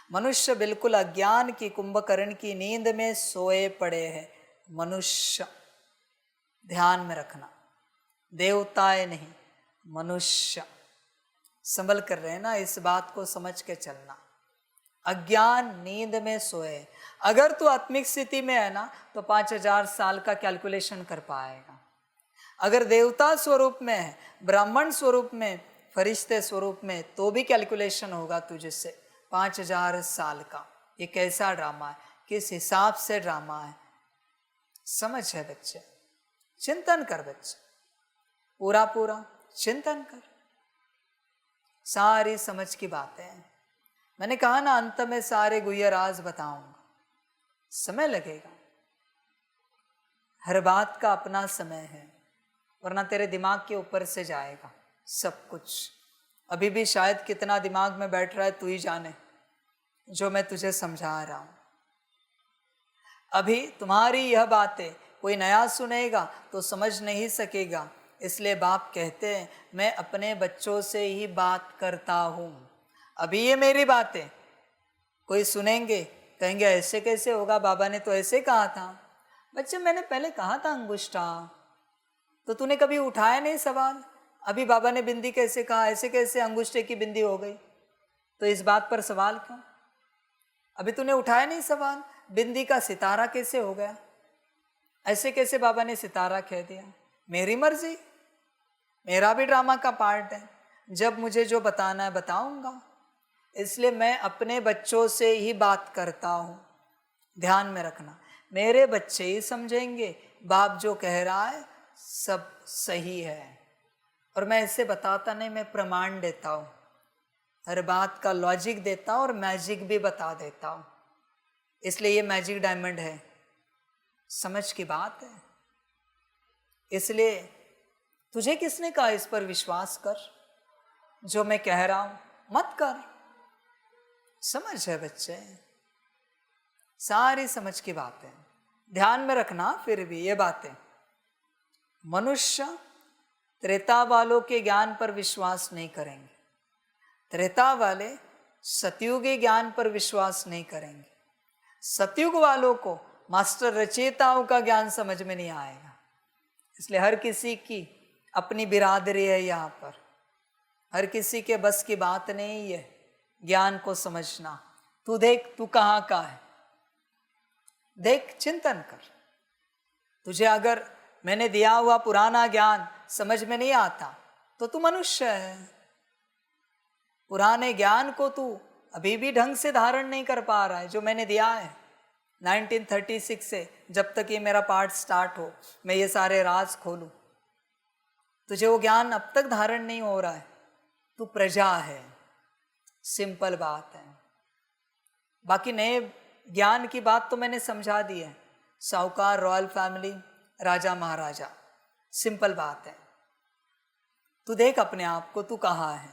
मनुष्य बिल्कुल अज्ञान की कुंभकर्ण की नींद में सोए पड़े हैं। मनुष्य, ध्यान में रखना, देवताएं नहीं, मनुष्य। संभल कर रहे हैं ना, इस बात को समझ के चलना। अज्ञान नींद में सोए। अगर तू आत्मिक स्थिति में है ना तो 5000 साल का कैलकुलेशन कर पाएगा। अगर देवता स्वरूप में है, ब्राह्मण स्वरूप में, फरिश्ते स्वरूप में, तो भी कैलकुलेशन होगा तुझसे 5000 साल का। ये कैसा ड्रामा है, किस हिसाब से ड्रामा है, समझ है बच्चे? चिंतन कर बच्चे, पूरा पूरा चिंतन कर। सारी समझ की बातें हैं। मैंने कहा ना अंत में सारे गुह्य राज बताऊंगा। समय लगेगा, हर बात का अपना समय है, वरना तेरे दिमाग के ऊपर से जाएगा सब कुछ। अभी भी शायद कितना दिमाग में बैठ रहा है तू ही जाने, जो मैं तुझे समझा रहा हूं। अभी तुम्हारी यह बातें कोई नया सुनेगा तो समझ नहीं सकेगा। इसलिए बाप कहते हैं मैं अपने बच्चों से ही बात करता हूँ। अभी ये मेरी बातें कोई सुनेंगे, कहेंगे ऐसे कैसे होगा, बाबा ने तो ऐसे कहा था। बच्चे मैंने पहले कहा था अंगुष्ठा, तो तूने कभी उठाया नहीं सवाल। अभी बाबा ने बिंदी कैसे कहा, ऐसे कैसे अंगुष्ठे की बिंदी हो गई, तो इस बात पर सवाल क्यों? अभी तूने उठाया नहीं सवाल, बिंदी का सितारा कैसे हो गया, ऐसे कैसे बाबा ने सितारा कह दिया। मेरी मर्जी, मेरा भी ड्रामा का पार्ट है। जब मुझे जो बताना है बताऊंगा। इसलिए मैं अपने बच्चों से ही बात करता हूँ। ध्यान में रखना, मेरे बच्चे ही समझेंगे बाप जो कह रहा है सब सही है। और मैं ऐसे बताता नहीं, मैं प्रमाण देता हूँ, हर बात का लॉजिक देता हूँ और मैजिक भी बता देता हूँ। इसलिए ये मैजिक डायमंड है, समझ की बात है। इसलिए तुझे किसने कहा इस पर विश्वास कर, जो मैं कह रहा हूँ मत कर। समझ है बच्चे, सारी समझ की बातें ध्यान में रखना। फिर भी ये बातें, मनुष्य त्रेता वालों के ज्ञान पर विश्वास नहीं करेंगे, त्रेता वाले सतयुगी ज्ञान पर विश्वास नहीं करेंगे। सतयुग वालों को मास्टर रचयिताओं का ज्ञान समझ में नहीं आएगा। इसलिए हर किसी की अपनी बिरादरी है, यहाँ पर हर किसी के बस की बात नहीं है ज्ञान को समझना। तू देख तू कहाँ का है, देख चिंतन कर। तुझे अगर मैंने दिया हुआ पुराना ज्ञान समझ में नहीं आता तो तू मनुष्य है। पुराने ज्ञान को तू अभी भी ढंग से धारण नहीं कर पा रहा है, जो मैंने दिया है 1936 से। जब तक ये मेरा पाठ स्टार्ट हो, मैं ये सारे राज खोलूं, तुझे वो ज्ञान अब तक धारण नहीं हो रहा है। तू प्रजा है, सिंपल बात है। बाकी नए ज्ञान की बात तो मैंने समझा दी है, साहूकार, रॉयल फैमिली, राजा महाराजा, सिंपल बात है। तू देख अपने आप को, तू कहाँ है।